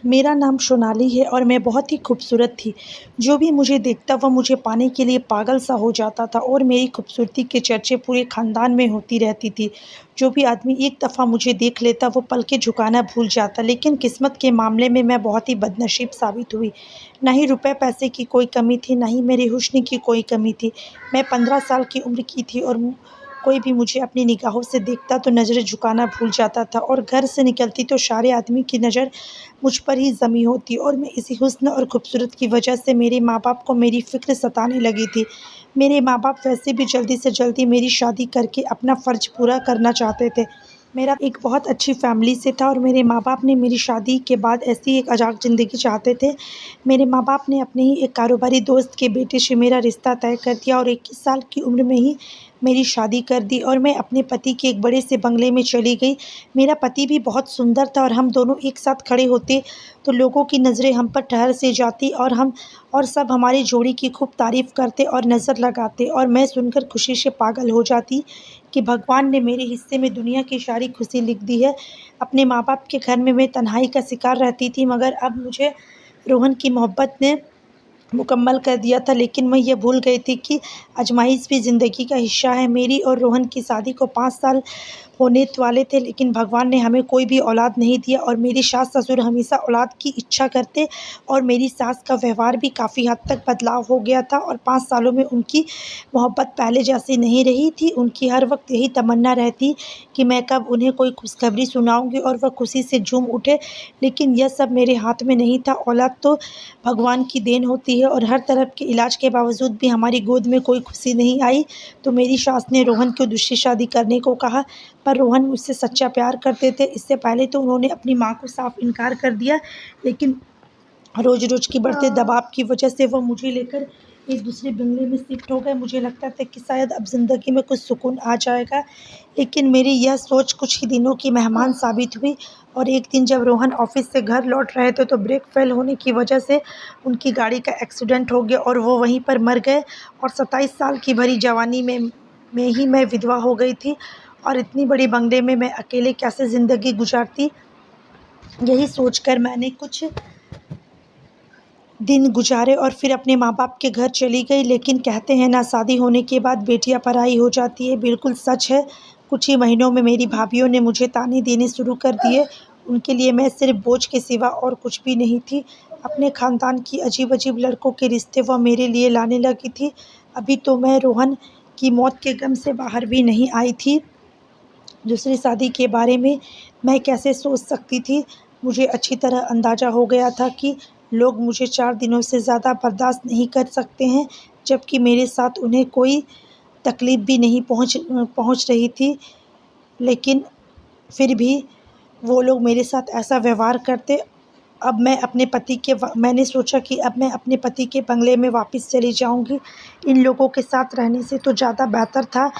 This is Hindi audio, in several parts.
मेरा नाम सोनाली है और मैं बहुत ही खूबसूरत थी। जो भी मुझे देखता वह मुझे पाने के लिए पागल सा हो जाता था और मेरी खूबसूरती के चर्चे पूरे ख़ानदान में होती रहती थी। जो भी आदमी एक दफ़ा मुझे देख लेता वो पलकें झुकाना भूल जाता। लेकिन किस्मत के मामले में मैं बहुत ही बदनसीब साबित हुई। ना ही रुपए पैसे की कोई कमी थी, ना ही मेरे हुस्न की कोई कमी थी। मैं 15 साल की उम्र की थी और कोई भी मुझे अपनी निगाहों से देखता तो नज़रें झुकाना भूल जाता था और घर से निकलती तो सारे आदमी की नज़र मुझ पर ही जमी होती और मैं इसी हुस्न और खूबसूरत की वजह से मेरे माँ-बाप को मेरी फ़िक्र सताने लगी थी। मेरे माँ-बाप वैसे भी जल्दी से जल्दी मेरी शादी करके अपना फ़र्ज़ पूरा करना चाहते थे। मेरा एक बहुत अच्छी फ़ैमिली से था और मेरे माँ-बाप ने मेरी शादी के बाद ऐसी एक आज़ाद ज़िंदगी चाहते थे। मेरे माँ-बाप ने अपने ही एक कारोबारी दोस्त के बेटे से मेरा रिश्ता तय कर दिया और 21 साल की उम्र में ही मेरी शादी कर दी और मैं अपने पति के एक बड़े से बंगले में चली गई। मेरा पति भी बहुत सुंदर था और हम दोनों एक साथ खड़े होते तो लोगों की नज़रें हम पर ठहर से जाती और सब हमारी जोड़ी की खूब तारीफ़ करते और नज़र लगाते और मैं सुनकर खुशी से पागल हो जाती कि भगवान ने मेरे हिस्से में दुनिया की सारी खुशी लिख दी है। अपने माँ-बाप के घर में मैं तन्हाई का शिकार रहती थी, मगर अब मुझे रोहन की मोहब्बत ने मुकम्मल कर दिया था। लेकिन मैं ये भूल गई थी कि आज़माइश भी ज़िंदगी का हिस्सा है। मेरी और रोहन की शादी को 5 साल होने वाले थे, लेकिन भगवान ने हमें कोई भी औलाद नहीं दिया और मेरे सास-ससुर हमेशा औलाद की इच्छा करते और मेरी सास का व्यवहार भी काफ़ी हद तक बदलाव हो गया था और 5 सालों में उनकी मोहब्बत पहले जैसी नहीं रही थी। उनकी हर वक़्त यही तमन्ना रहती कि मैं कब उन्हें कोई खुशखबरी सुनाऊँगी और वह खुशी से झूम उठे। लेकिन यह सब मेरे हाथ में नहीं था। औलाद तो भगवान की देन होती है और हर तरफ के इलाज के बावजूद भी हमारी गोद में कोई खुशी नहीं आई। तो मेरी सास ने रोहन को दूसरी शादी करने को कहा, पर रोहन मुझसे सच्चा प्यार करते थे। इससे पहले तो उन्होंने अपनी माँ को साफ इनकार कर दिया, लेकिन रोज़-रोज़ की बढ़ते दबाव की वजह से वो मुझे लेकर एक दूसरे बंगले में शिफ्ट हो गए। मुझे लगता था कि शायद अब ज़िंदगी में कुछ सुकून आ जाएगा, लेकिन मेरी यह सोच कुछ ही दिनों की मेहमान साबित हुई और एक दिन जब रोहन ऑफ़िस से घर लौट रहे थे तो ब्रेक फ़ेल होने की वजह से उनकी गाड़ी का एक्सीडेंट हो गया और वो वहीं पर मर गए और 27 साल की भरी जवानी में ही मैं विधवा हो गई थी और इतनी बड़ी बंगले में मैं अकेले कैसे ज़िंदगी गुज़ारती। यही सोचकर मैंने कुछ दिन गुजारे और फिर अपने माँ-बाप के घर चली गई। लेकिन कहते हैं ना, शादी होने के बाद बेटियाँ पराई हो जाती है। बिल्कुल सच है। कुछ ही महीनों में मेरी भाभियों ने मुझे ताने देने शुरू कर दिए। उनके लिए मैं सिर्फ़ बोझ के सिवा और कुछ भी नहीं थी। अपने ख़ानदान की अजीब-अजीब लड़कों के रिश्ते वह मेरे लिए लाने लगी थी। अभी तो मैं रोहन की मौत के गम से बाहर भी नहीं आई थी। दूसरी शादी के बारे में मैं कैसे सोच सकती थी। मुझे अच्छी तरह अंदाज़ा हो गया था कि लोग मुझे 4 दिनों से ज़्यादा बर्दाश्त नहीं कर सकते हैं, जबकि मेरे साथ उन्हें कोई तकलीफ़ भी नहीं पहुँच रही थी। लेकिन फिर भी वो लोग मेरे साथ ऐसा व्यवहार करते। मैंने सोचा कि अब मैं अपने पति के बंगले में वापस चली जाऊँगी। इन लोगों के साथ रहने से तो ज़्यादा बेहतर था।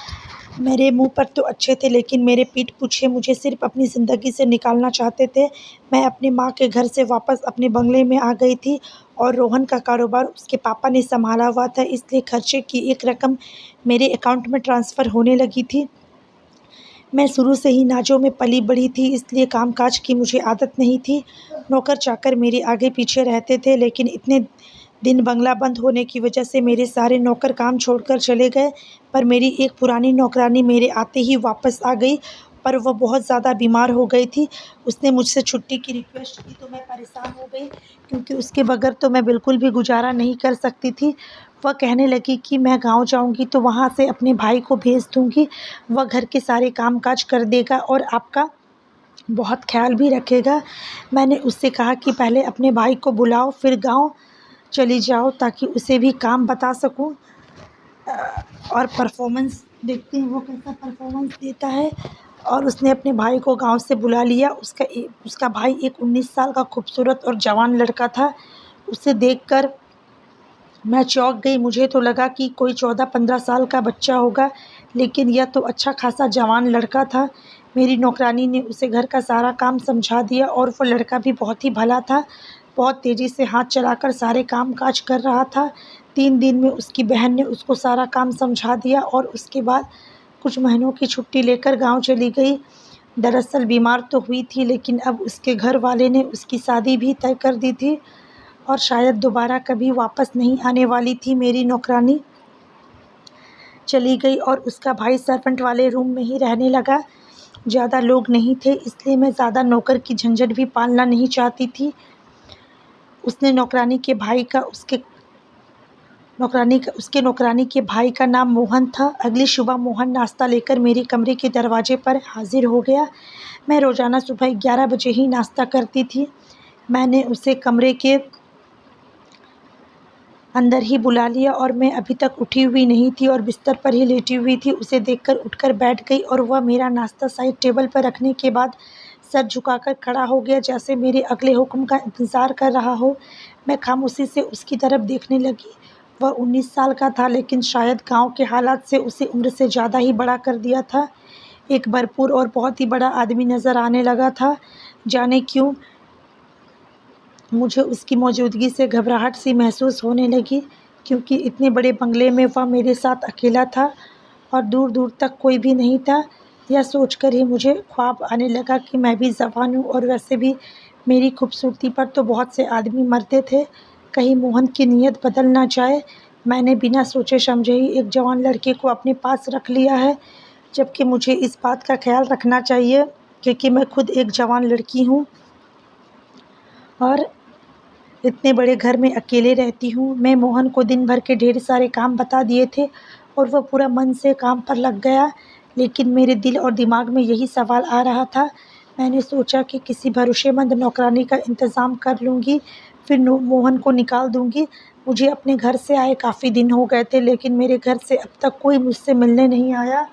मेरे मुँह पर तो अच्छे थे, लेकिन मेरे पीठ पीछे मुझे सिर्फ़ अपनी ज़िंदगी से निकालना चाहते थे। मैं अपनी माँ के घर से वापस अपने बंगले में आ गई थी और रोहन का कारोबार उसके पापा ने सँभाला हुआ था, इसलिए खर्चे की एक रकम मेरे अकाउंट में ट्रांसफ़र होने लगी थी। मैं शुरू से ही नाज़ों में पली-बढ़ी थी, इसलिए काम-काज की मुझे आदत नहीं थी। नौकर-चाकर मेरे आगे-पीछे रहते थे, लेकिन इतने दिन बंगला बंद होने की वजह से मेरे सारे नौकर काम छोड़कर चले गए। पर मेरी एक पुरानी नौकरानी मेरे आते ही वापस आ गई, पर वह बहुत ज़्यादा बीमार हो गई थी। उसने मुझसे छुट्टी की रिक्वेस्ट की तो मैं परेशान हो गई, क्योंकि उसके बगैर तो मैं बिल्कुल भी गुज़ारा नहीं कर सकती थी। वह कहने लगी कि मैं गाँव जाऊँगी तो वहाँ से अपने भाई को भेज दूँगी। वह घर के सारे काम-काज कर देगा और आपका बहुत ख़्याल भी रखेगा। मैंने उससे कहा कि पहले अपने भाई को बुलाओ, फिर गाँव चली जाओ, ताकि उसे भी काम बता सकूँ और परफ़ॉर्मेंस देखते हैं वो कैसा परफ़ॉर्मेंस देता है। और उसने अपने भाई को गाँव से बुला लिया। उसका भाई एक 19 साल का खूबसूरत और जवान लड़का था। उसे देखकर मैं चौंक गई। मुझे तो लगा कि कोई 14-15 साल का बच्चा होगा, लेकिन यह तो अच्छा खासा जवान लड़का था। मेरी नौकरानी ने उसे घर का सारा काम समझा दिया और वो लड़का भी बहुत ही भला था। बहुत तेज़ी से हाथ चलाकर सारे काम-काज कर रहा था। 3 दिन में उसकी बहन ने उसको सारा काम समझा दिया और उसके बाद कुछ महीनों की छुट्टी लेकर गाँव चली गई। दरअसल बीमार तो हुई थी, लेकिन अब उसके घर वाले ने उसकी शादी भी तय कर दी थी और शायद दोबारा कभी वापस नहीं आने वाली थी। मेरी नौकरानी चली गई और उसका भाई सर्वेंट वाले रूम में ही रहने लगा। ज़्यादा लोग नहीं थे, इसलिए मैं ज़्यादा नौकर की झंझट भी पालना नहीं चाहती थी। उसने नौकरानी के भाई का उसके नौकरानी के भाई का नाम मोहन था। अगली सुबह मोहन नाश्ता लेकर मेरे कमरे के दरवाजे पर हाजिर हो गया। मैं रोज़ाना सुबह 11 बजे ही नाश्ता करती थी। मैंने उसे कमरे के अंदर ही बुला लिया और मैं अभी तक उठी हुई नहीं थी और बिस्तर पर ही लेटी हुई थी। उसे देखकर उठकर बैठ गई और वह मेरा नाश्ता साइड टेबल पर रखने के बाद सर झुकाकर खड़ा हो गया, जैसे मेरे अगले हुक्म का इंतज़ार कर रहा हो। मैं खामोशी से उसकी तरफ देखने लगी। वह 19 साल का था, लेकिन शायद गाँव के हालात से उसे उम्र से ज़्यादा ही बड़ा कर दिया था। एक भरपूर और बहुत ही बड़ा आदमी नज़र आने लगा था। जाने क्यों मुझे उसकी मौजूदगी से घबराहट सी महसूस होने लगी, क्योंकि इतने बड़े बंगले में वह मेरे साथ अकेला था और दूर दूर तक कोई भी नहीं था। यह सोचकर ही मुझे ख्वाब आने लगा कि मैं भी जवान हूँ और वैसे भी मेरी खूबसूरती पर तो बहुत से आदमी मरते थे। कहीं मोहन की नीयत बदल ना जाए। मैंने बिना सोचे समझे ही एक जवान लड़के को अपने पास रख लिया है, जबकि मुझे इस बात का ख्याल रखना चाहिए क्योंकि मैं खुद एक जवान लड़की हूँ और इतने बड़े घर में अकेले रहती हूँ। मैं मोहन को दिन भर के ढेर सारे काम बता दिए थे और वह पूरा मन से काम पर लग गया, लेकिन मेरे दिल और दिमाग में यही सवाल आ रहा था। मैंने सोचा कि किसी भरोसेमंद नौकरानी का इंतज़ाम कर लूँगी, फिर मोहन को निकाल दूँगी। मुझे अपने घर से आए काफ़ी दिन हो गए थे, लेकिन मेरे घर से अब तक कोई मुझसे मिलने नहीं आया।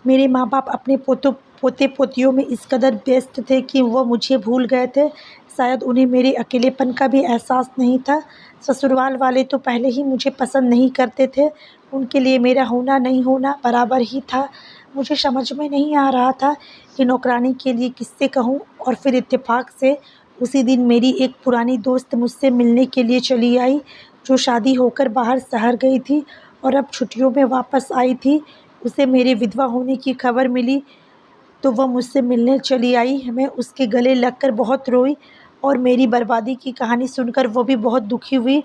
मेरे माँ-बाप अपने पोते-पोतियों में इस कदर व्यस्त थे कि वह मुझे भूल गए थे। शायद उन्हें मेरे अकेलेपन का भी एहसास नहीं था। ससुराल वाले तो पहले ही मुझे पसंद नहीं करते थे। उनके लिए मेरा होना नहीं होना बराबर ही था। मुझे समझ में नहीं आ रहा था कि नौकरानी के लिए किससे कहूँ और फिर इत्तेफ़ाक से उसी दिन मेरी एक पुरानी दोस्त मुझसे मिलने के लिए चली आई, जो शादी होकर बाहर शहर गई थी और अब छुट्टियों में वापस आई थी। उसे मेरे विधवा होने की खबर मिली तो वह मुझसे मिलने चली आई। मैं उसके गले लगकर बहुत रोई और मेरी बर्बादी की कहानी सुनकर वो भी बहुत दुखी हुई।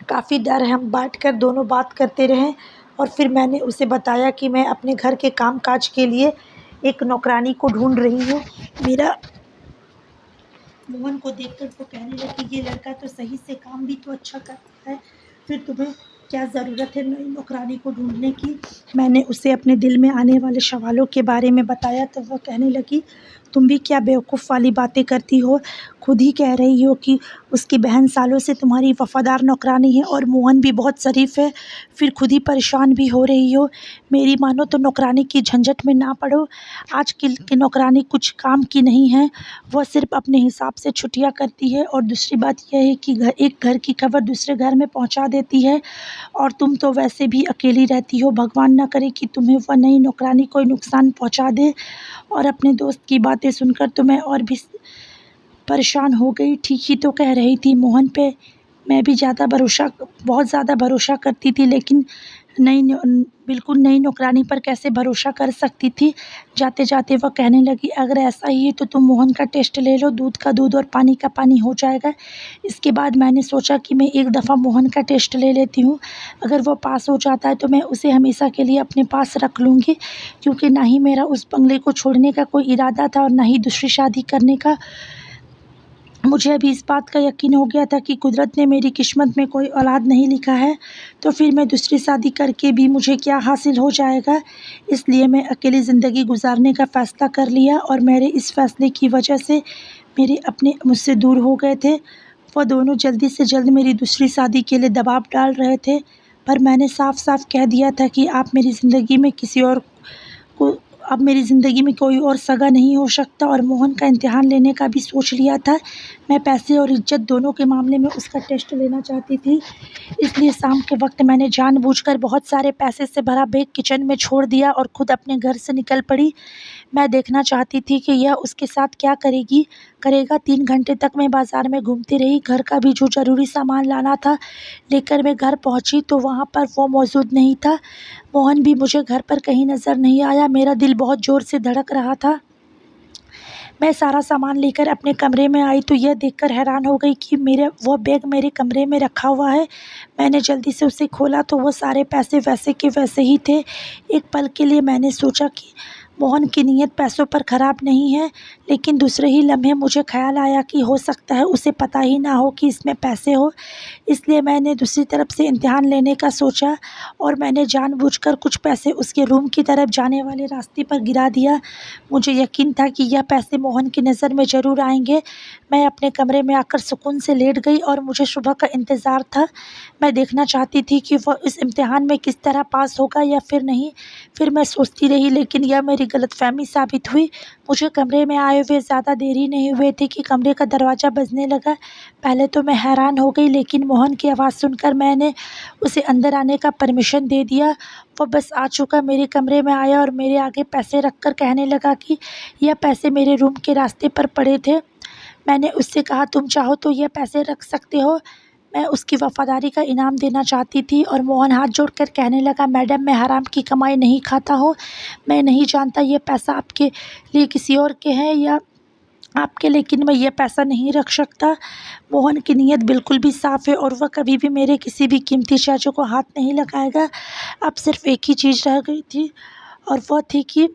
काफ़ी देर हम बैठकर दोनों बात करते रहे और फिर मैंने उसे बताया कि मैं अपने घर के काम-काज के लिए एक नौकरानी को ढूँढ रही हूँ। मेरा मोहन को देखकर वो कहने लगी, ये लड़का तो सही से काम भी तो अच्छा करता है, फिर तुम्हें क्या ज़रूरत है नई नौकरानी को ढूंढने की। मैंने उसे अपने दिल में आने वाले सवालों के बारे में बताया तो वह कहने लगी, तुम भी क्या बेवकूफ़ वाली बातें करती हो। खुद ही कह रही हो कि उसकी बहन सालों से तुम्हारी वफ़ादार नौकरानी है और मोहन भी बहुत शरीफ है, फिर खुद ही परेशान भी हो रही हो। मेरी मानो तो नौकरानी की झंझट में ना पड़ो। आजकल की नौकरानी कुछ काम की नहीं है, वह सिर्फ अपने हिसाब से छुट्टियां करती है और दूसरी बात यह है कि एक घर की खबर दूसरे घर में पहुंचा देती है। और तुम तो वैसे भी अकेली रहती हो, भगवान ना करे कि तुम्हें वह नई नौकरानी कोई नुकसान पहुंचा दे। और अपने दोस्त की बातें सुनकर तो मैं और भी परेशान हो गई। ठीक ही तो कह रही थी, मोहन पे मैं भी बहुत ज़्यादा भरोसा करती थी, लेकिन बिल्कुल नई नौकरानी पर कैसे भरोसा कर सकती थी। जाते जाते वह कहने लगी, अगर ऐसा ही है तो तुम मोहन का टेस्ट ले लो, दूध का दूध और पानी का पानी हो जाएगा। इसके बाद मैंने सोचा कि मैं एक दफ़ा मोहन का टेस्ट ले लेती हूँ। अगर वो पास हो जाता है तो मैं उसे हमेशा के लिए अपने पास रख लूँगी, क्योंकि ना ही मेरा उस बंगले को छोड़ने का कोई इरादा था और ना ही दूसरी शादी करने का। मुझे अभी इस बात का यकीन हो गया था कि कुदरत ने मेरी किस्मत में कोई औलाद नहीं लिखा है, तो फिर मैं दूसरी शादी करके भी मुझे क्या हासिल हो जाएगा। इसलिए मैं अकेली ज़िंदगी गुजारने का फ़ैसला कर लिया और मेरे इस फ़ैसले की वजह से मेरे अपने मुझसे दूर हो गए थे। वह दोनों जल्दी से जल्द मेरी दूसरी शादी के लिए दबाव डाल रहे थे, पर मैंने साफ साफ कह दिया था कि अब मेरी ज़िंदगी में कोई और सगा नहीं हो सकता और मोहन का इम्तिहान लेने का भी सोच लिया था। मैं पैसे और इज्जत दोनों के मामले में उसका टेस्ट लेना चाहती थी। इसलिए शाम के वक्त मैंने जानबूझकर बहुत सारे पैसे से भरा बैग किचन में छोड़ दिया और खुद अपने घर से निकल पड़ी। मैं देखना चाहती थी कि यह उसके साथ क्या करेगी। करेगा। 3 घंटे तक मैं बाज़ार में घूमती रही। घर का भी जो ज़रूरी सामान लाना था लेकर मैं घर पहुंची तो वहां पर वो मौजूद नहीं था। मोहन भी मुझे घर पर कहीं नज़र नहीं आया। मेरा दिल बहुत ज़ोर से धड़क रहा था। मैं सारा सामान लेकर अपने कमरे में आई तो यह देखकर हैरान हो गई कि वो बैग मेरे कमरे में रखा हुआ है। मैंने जल्दी से उसे खोला तो वो सारे पैसे वैसे के वैसे ही थे। एक पल के लिए मैंने सोचा कि मोहन की नीयत पैसों पर ख़राब नहीं है, लेकिन दूसरे ही लम्हे मुझे ख़्याल आया कि हो सकता है उसे पता ही ना हो कि इसमें पैसे हो। इसलिए मैंने दूसरी तरफ से इम्तिहान लेने का सोचा और मैंने जानबूझकर कुछ पैसे उसके रूम की तरफ जाने वाले रास्ते पर गिरा दिया। मुझे यकीन था कि यह पैसे मोहन की नज़र में ज़रूर आएंगे। मैं अपने कमरे में आकर सुकून से लेट गई और मुझे सुबह का इंतज़ार था। मैं देखना चाहती थी कि वह इस इम्तिहान में किस तरह पास होगा या फिर नहीं। फिर मैं सोचती रही, लेकिन यह मेरी गलतफ़हमी साबित हुई। मुझे कमरे में आए हुए ज़्यादा देरी नहीं हुई थी कि कमरे का दरवाज़ा बजने लगा। पहले तो मैं हैरान हो गई, लेकिन मोहन की आवाज़ सुनकर मैंने उसे अंदर आने का परमिशन दे दिया। वो बस आ चुका मेरे कमरे में आया और मेरे आगे पैसे रखकर कहने लगा कि यह पैसे मेरे रूम के रास्ते पर पड़े थे। मैंने उससे कहा, तुम चाहो तो यह पैसे रख सकते हो। मैं उसकी वफ़ादारी का इनाम देना चाहती थी और मोहन हाथ जोड़कर कहने लगा, मैडम, मैं हराम की कमाई नहीं खाता हूँ। मैं नहीं जानता ये पैसा आपके लिए किसी और के हैं या आपके, लेकिन मैं ये पैसा नहीं रख सकता। मोहन की नीयत बिल्कुल भी साफ़ है और वह कभी भी मेरे किसी भी कीमती चीज़ों को हाथ नहीं लगाएगा। अब सिर्फ़ एक ही चीज़ रह गई थी और वह थी कि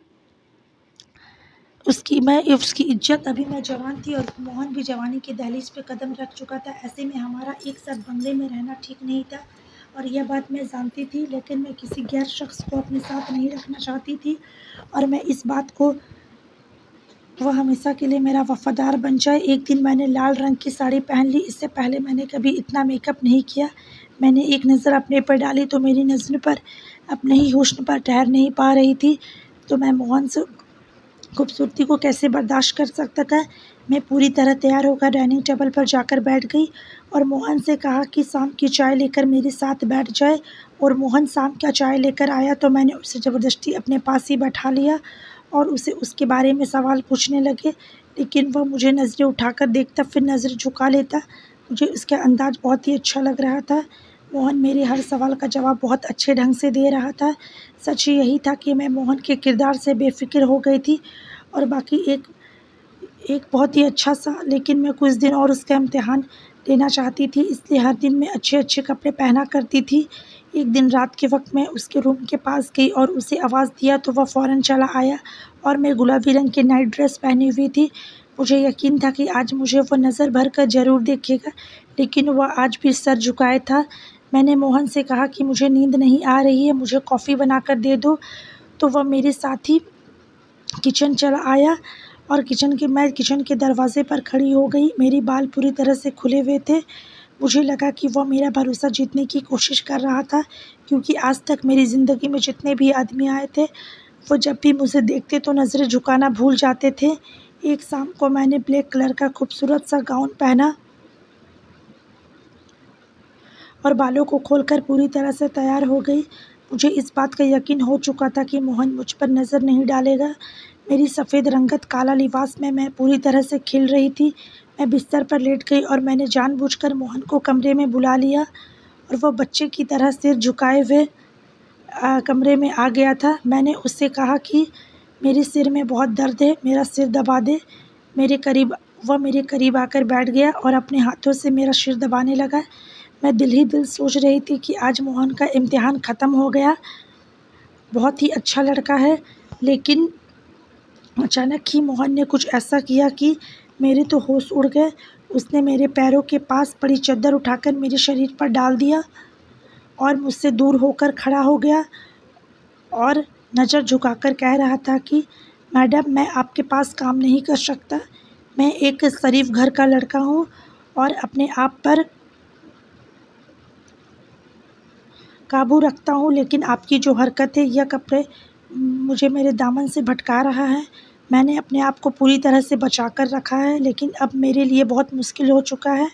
उसकी इज्जत। अभी मैं जवान थी और मोहन भी जवानी की दहलीज पे कदम रख चुका था। ऐसे में हमारा एक साथ बंगले में रहना ठीक नहीं था और यह बात मैं जानती थी, लेकिन मैं किसी गैर शख्स को अपने साथ नहीं रखना चाहती थी और मैं इस बात को वह हमेशा के लिए मेरा वफ़ादार बन जाए। एक दिन मैंने लाल रंग की साड़ी पहन ली। इससे पहले मैंने कभी इतना मेकअप नहीं किया। मैंने एक नज़र अपने पर डाली तो मेरी नज़र पर अपने ही हुस्न पर ठहर नहीं पा रही थी। तो मैं मोहन से खूबसूरती को कैसे बर्दाश्त कर सकता था। मैं पूरी तरह तैयार होकर डाइनिंग टेबल पर जाकर बैठ गई और मोहन से कहा कि शाम की चाय लेकर मेरे साथ बैठ जाए। और मोहन शाम का चाय लेकर आया तो मैंने उसे ज़बरदस्ती अपने पास ही बैठा लिया और उसे उसके बारे में सवाल पूछने लगे, लेकिन वह मुझे नज़रें उठाकर देखता फिर नज़र झुका लेता। मुझे उसका अंदाज़ बहुत ही अच्छा लग रहा था। मोहन मेरे हर सवाल का जवाब बहुत अच्छे ढंग से दे रहा था। सच यही था कि मैं मोहन के किरदार से बेफ़िक्र हो गई थी और बाकी एक बहुत ही अच्छा सा, लेकिन मैं कुछ दिन और उसका इम्तिहान लेना चाहती थी, इसलिए हर दिन मैं अच्छे-अच्छे कपड़े पहना करती थी। एक दिन रात के वक़्त मैं उसके रूम के पास गई और उसे आवाज़ दिया तो वह फ़ौरन चला आया और मैं गुलाबी रंग की नाइट ड्रेस पहनी हुई थी। मुझे यकीन था कि आज मुझे वो नज़र भर कर ज़रूर देखेगा, लेकिन वह आज भी सर झुकाए था। मैंने मोहन से कहा कि मुझे नींद नहीं आ रही है, मुझे कॉफ़ी बनाकर दे दो। तो वह मेरे साथ ही किचन चला आया और मैं किचन के दरवाज़े पर खड़ी हो गई। मेरे बाल पूरी तरह से खुले हुए थे। मुझे लगा कि वह मेरा भरोसा जीतने की कोशिश कर रहा था, क्योंकि आज तक मेरी ज़िंदगी में जितने भी आदमी आए थे, वो जब भी मुझे देखते तो नज़रें झुकाना भूल जाते थे। एक शाम को मैंने ब्लैक कलर का खूबसूरत सा गाउन पहना और बालों को खोलकर पूरी तरह से तैयार हो गई। मुझे इस बात का यकीन हो चुका था कि मोहन मुझ पर नज़र नहीं डालेगा। मेरी सफ़ेद रंगत काला लिबास में मैं पूरी तरह से खिल रही थी। मैं बिस्तर पर लेट गई और मैंने जानबूझकर मोहन को कमरे में बुला लिया और वह बच्चे की तरह सिर झुकाए हुए कमरे में आ गया था। मैंने उससे कहा कि मेरे सिर में बहुत दर्द है, मेरा सिर दबा दे। वह मेरे करीब आकर बैठ गया और अपने हाथों से मेरा सिर दबाने लगा। मैं दिल ही दिल सोच रही थी कि आज मोहन का इम्तिहान ख़त्म हो गया। बहुत ही अच्छा लड़का है, लेकिन अचानक ही मोहन ने कुछ ऐसा किया कि मेरे तो होश उड़ गए। उसने मेरे पैरों के पास पड़ी चादर उठाकर मेरे शरीर पर डाल दिया और मुझसे दूर होकर खड़ा हो गया और नज़र झुकाकर कह रहा था कि मैडम, मैं आपके पास काम नहीं कर सकता। मैं एक शरीफ घर का लड़का हूँ और अपने आप पर काबू रखता हूँ, लेकिन आपकी जो हरकत है, यह कपड़े मुझे मेरे दामन से भटका रहा है। मैंने अपने आप को पूरी तरह से बचा कर रखा है, लेकिन अब मेरे लिए बहुत मुश्किल हो चुका है।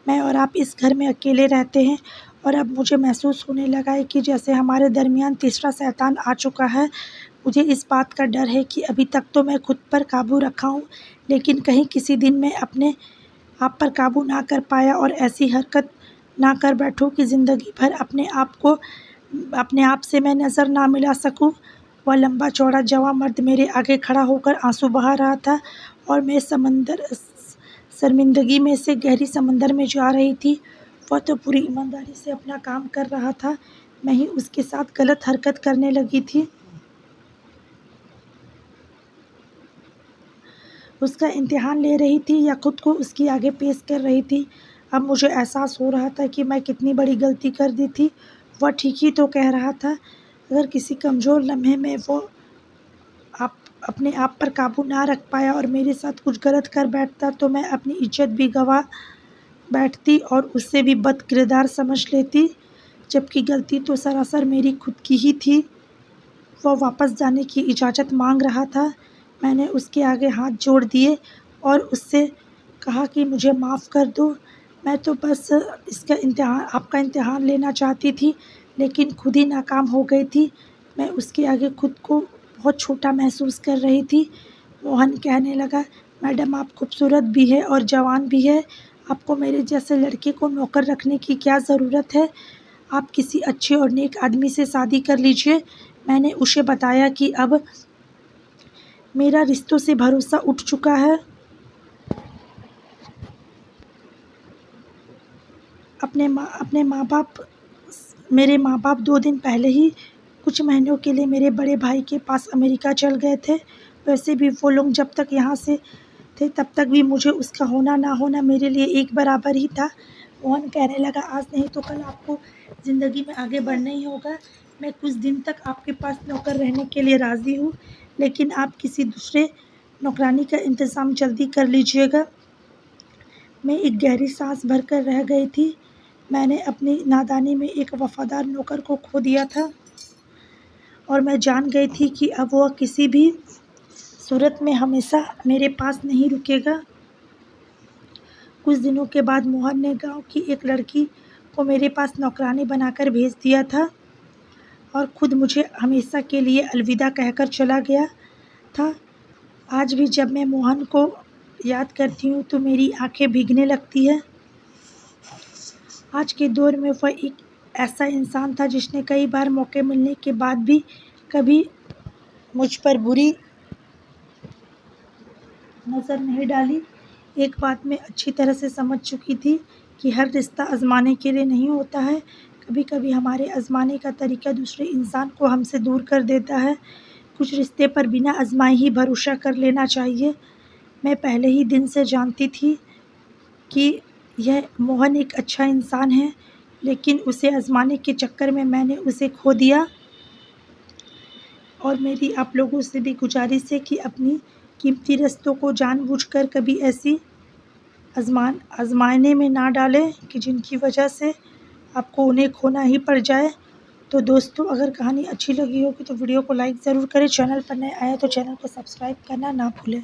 मैं और आप इस घर में अकेले रहते हैं और अब मुझे महसूस होने लगा है कि जैसे हमारे दरमियान तीसरा शैतान आ चुका है। मुझे इस बात का डर है कि अभी तक तो मैं खुद पर काबू रखा हूँ, लेकिन कहीं किसी दिन मैं अपने आप पर काबू ना कर पाया और ऐसी हरकत ना कर बैठूँ कि ज़िंदगी भर अपने आप से मैं नज़र ना मिला सकूँ। वह लंबा चौड़ा जवां मर्द मेरे आगे खड़ा होकर आंसू बहा रहा था और मैं शर्मिंदगी में से गहरी समंदर में जा रही थी। वह तो पूरी ईमानदारी से अपना काम कर रहा था, मैं ही उसके साथ गलत हरकत करने लगी थी। उसका इम्तिहान ले रही थी या खुद को उसके आगे पेश कर रही थी। अब मुझे एहसास हो रहा था कि मैं कितनी बड़ी गलती कर दी थी। वह ठीक ही तो कह रहा था, अगर किसी कमज़ोर लम्हे में वो अपने आप पर काबू ना रख पाया और मेरे साथ कुछ गलत कर बैठता तो मैं अपनी इज्जत भी गंवा बैठती और उससे भी बद किरदार समझ लेती, जबकि गलती तो सरासर मेरी खुद की ही थी। वह वापस जाने की इजाज़त मांग रहा था। मैंने उसके आगे हाथ जोड़ दिए और उससे कहा कि मुझे माफ़ कर दो, मैं तो बस आपका इम्तिहान लेना चाहती थी, लेकिन खुद ही नाकाम हो गई थी। मैं उसके आगे खुद को बहुत छोटा महसूस कर रही थी। मोहन कहने लगा, मैडम आप खूबसूरत भी है और जवान भी है, आपको मेरे जैसे लड़के को नौकर रखने की क्या ज़रूरत है? आप किसी अच्छे और नेक आदमी से शादी कर लीजिए। मैंने उसे बताया कि अब मेरा रिश्तों से भरोसा उठ चुका है। मेरे माँ बाप 2 दिन पहले ही कुछ महीनों के लिए मेरे बड़े भाई के पास अमेरिका चल गए थे। वैसे भी वो लोग जब तक यहाँ से थे तब तक भी मुझे उसका होना ना होना मेरे लिए एक बराबर ही था। मोहन कहने लगा, आज नहीं तो कल आपको ज़िंदगी में आगे बढ़ना ही होगा। मैं कुछ दिन तक आपके पास नौकर रहने के लिए राज़ी हूँ, लेकिन आप किसी दूसरे नौकरानी का इंतज़ाम जल्दी कर लीजिएगा। मैं एक गहरी सांस भरकर रह गई थी। मैंने अपनी नादानी में एक वफ़ादार नौकर को खो दिया था और मैं जान गई थी कि अब वह किसी भी सूरत में हमेशा मेरे पास नहीं रुकेगा। कुछ दिनों के बाद मोहन ने गांव की एक लड़की को मेरे पास नौकरानी बनाकर भेज दिया था और खुद मुझे हमेशा के लिए अलविदा कहकर चला गया था। आज भी जब मैं मोहन को याद करती हूँ तो मेरी आंखें भीगने लगती है। आज के दौर में वह एक ऐसा इंसान था जिसने कई बार मौके मिलने के बाद भी कभी मुझ पर बुरी नज़र नहीं डाली। एक बात मैं अच्छी तरह से समझ चुकी थी कि हर रिश्ता आजमाने के लिए नहीं होता है। कभी कभी हमारे आजमाने का तरीका दूसरे इंसान को हमसे दूर कर देता है। कुछ रिश्ते पर बिना आजमाए ही भरोसा कर लेना चाहिए। मैं पहले ही दिन से जानती थी कि यह मोहन एक अच्छा इंसान है, लेकिन उसे आजमाने के चक्कर में मैंने उसे खो दिया। और मेरी आप लोगों से भी गुजारिश है कि अपनी कीमती रिश्तों को जानबूझकर कभी ऐसी आजमाने में ना डालें कि जिनकी वजह से आपको उन्हें खोना ही पड़ जाए। तो दोस्तों, अगर कहानी अच्छी लगी होगी तो वीडियो को लाइक ज़रूर करें। चैनल पर नए आए तो चैनल को सब्सक्राइब करना ना भूलें।